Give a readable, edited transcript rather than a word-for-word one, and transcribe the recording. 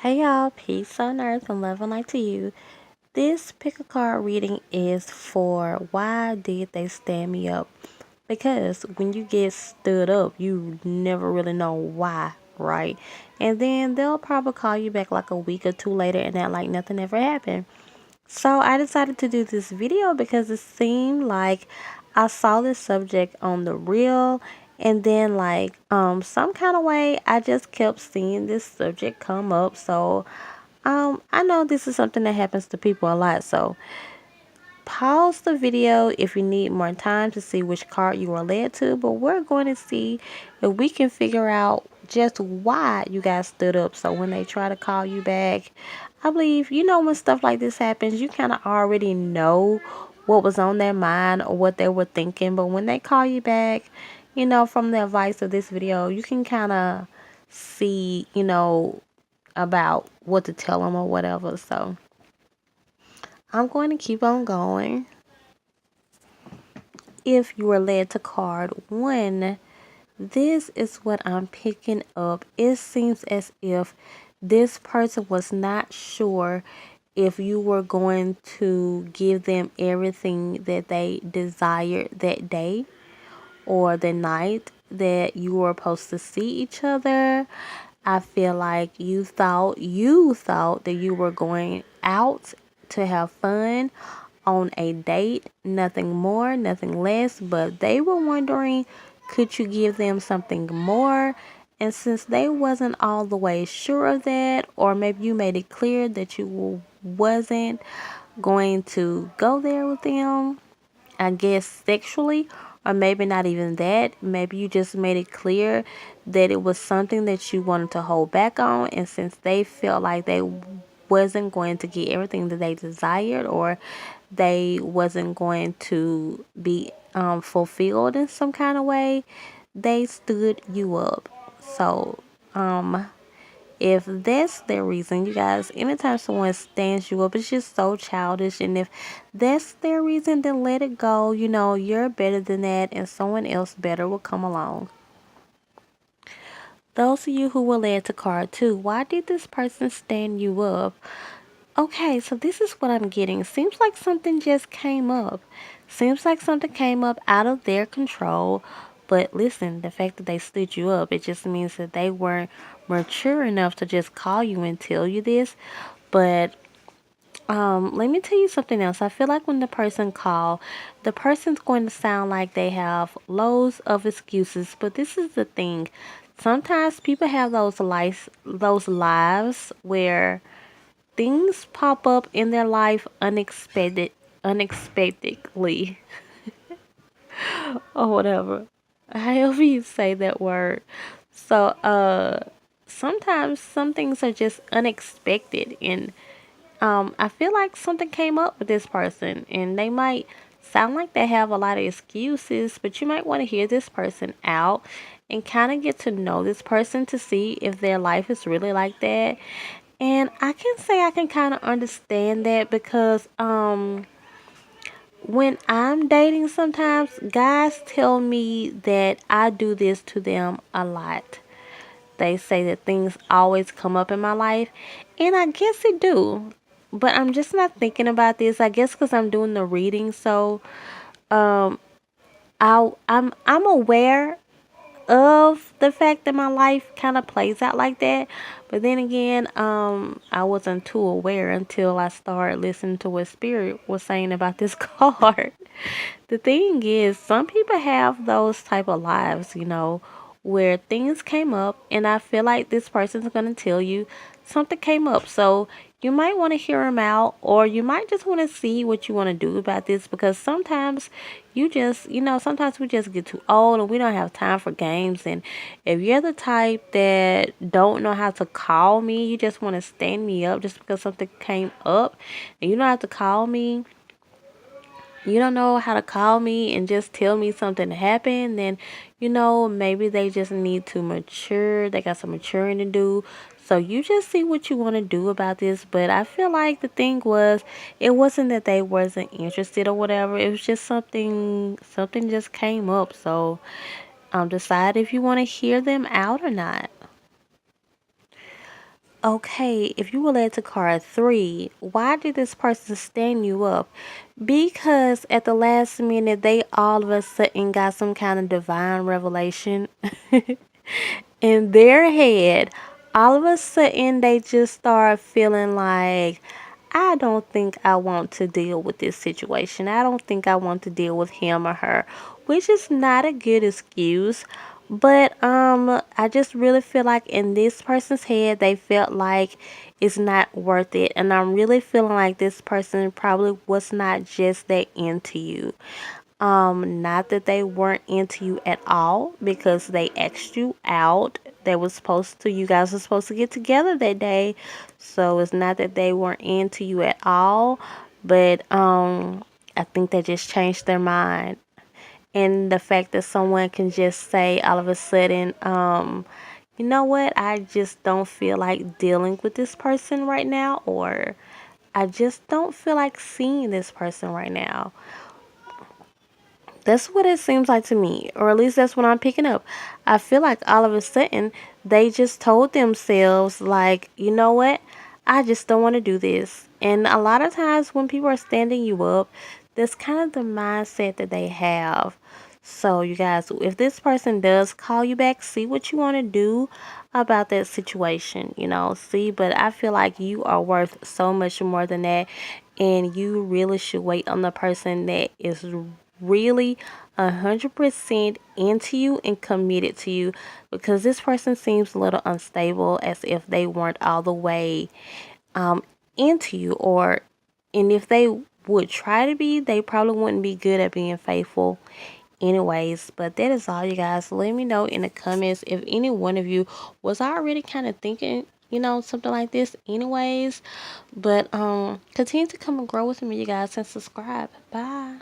Hey y'all, peace on earth and love and light to you. This pick a card reading is for why did they stand me up? Because when you get stood up, you never really know why, right? And then they'll probably call you back like a week or two later and act like nothing ever happened. So I decided to do this video because it seemed like I saw this subject on the reel, and then some kind of way I just kept seeing this subject come up. So I know this is something that happens to people a lot. So pause the video if you need more time to see which card you are led to, but we're going to see if we can figure out just why you guys stood up. So when they try to call you back, I believe, when stuff like this happens, you kind of already know what was on their mind or what they were thinking. But when they call you back, from the advice of this video, you can kind of see, about what to tell them or whatever. So I'm going to keep on going. If you are led to card one, this is what I'm picking up. It seems as if this person was not sure if you were going to give them everything that they desired that day or the night that you were supposed to see each other. I feel like you thought that you were going out to have fun on a date, nothing more, nothing less, but they were wondering, could you give them something more? And since they wasn't all the way sure of that, or maybe you made it clear that you wasn't going to go there with them, I guess sexually, or maybe not even that. Maybe you just made it clear that it was something that you wanted to hold back on, and since they felt like they wasn't going to get everything that they desired, or they wasn't going to be fulfilled in some kind of way, they stood you up. So if that's their reason, you guys, anytime someone stands you up, it's just so childish. And if that's their reason, then let it go. You're better than that, and someone else better will come along. Those of you who were led to card two, why did this person stand you up? Okay, so this is what I'm getting. Seems like something just came up. Seems like something came up out of their control. But listen, the fact that they stood you up, it just means that they weren't mature enough to just call you and tell you this. But let me tell you something else. I feel like when the person call, the person's going to sound like they have loads of excuses. But this is the thing. Sometimes people have those lives where things pop up in their life unexpectedly, or whatever. However you say that word. So, sometimes some things are just unexpected, and I feel like something came up with this person, and they might sound like they have a lot of excuses, but you might want to hear this person out and kind of get to know this person to see if their life is really like that. And I can say I can kind of understand that because when I'm dating, sometimes guys tell me that I do this to them a lot. They say that things always come up in my life, and I guess it do. But I'm just not thinking about this. I guess because I'm doing the reading, so um, I'm aware of the fact that my life kind of plays out like that. But then again, I wasn't too aware until I started listening to what Spirit was saying about this card. The thing is, some people have those type of lives, where things came up, and I feel like this person's going to tell you something came up. So you might want to hear them out, or you might just want to see what you want to do about this, because sometimes sometimes we just get too old and we don't have time for games. And if you're the type that don't know how to call me, you just want to stand me up just because something came up, and you don't have to call me, you don't know how to call me and just tell me something happened, then maybe they just need to mature. They got some maturing to do. So you just see what you want to do about this. But I feel like the thing was, it wasn't that they wasn't interested or whatever. It was just something just came up. So decide if you want to hear them out or not. Okay, if you relate to card 3, why did this person stand you up? Because at the last minute, they all of a sudden got some kind of divine revelation in their head. All of a sudden, they just start feeling like, I don't think I want to deal with this situation. I don't think I want to deal with him or her, which is not a good excuse. But I just really feel like in this person's head they felt like it's not worth it, and I'm really feeling like this person probably was not just that into you. Not that they weren't into you at all because they asked you out. They was supposed to, you guys were supposed to get together that day. So it's not that they weren't into you at all, but I think they just changed their mind. And the fact that someone can just say all of a sudden, you know what, I just don't feel like dealing with this person right now, or I just don't feel like seeing this person right now. That's what it seems like to me, or at least that's what I'm picking up. I feel like all of a sudden they just told themselves, like, you know what, I just don't want to do this. And a lot of times when people are standing you up, that's kind of the mindset that they have. So, you guys, if this person does call you back, see what you want to do about that situation, see. But I feel like you are worth so much more than that, and you really should wait on the person that is really 100% into you and committed to you, because this person seems a little unstable, as if they weren't all the way um into you, or and if they would try to be, they probably wouldn't be good at being faithful anyways. But that is all, you guys. Let me know in the comments if any one of you was already kind of thinking, something like this anyways. But continue to come and grow with me, you guys, and subscribe. Bye.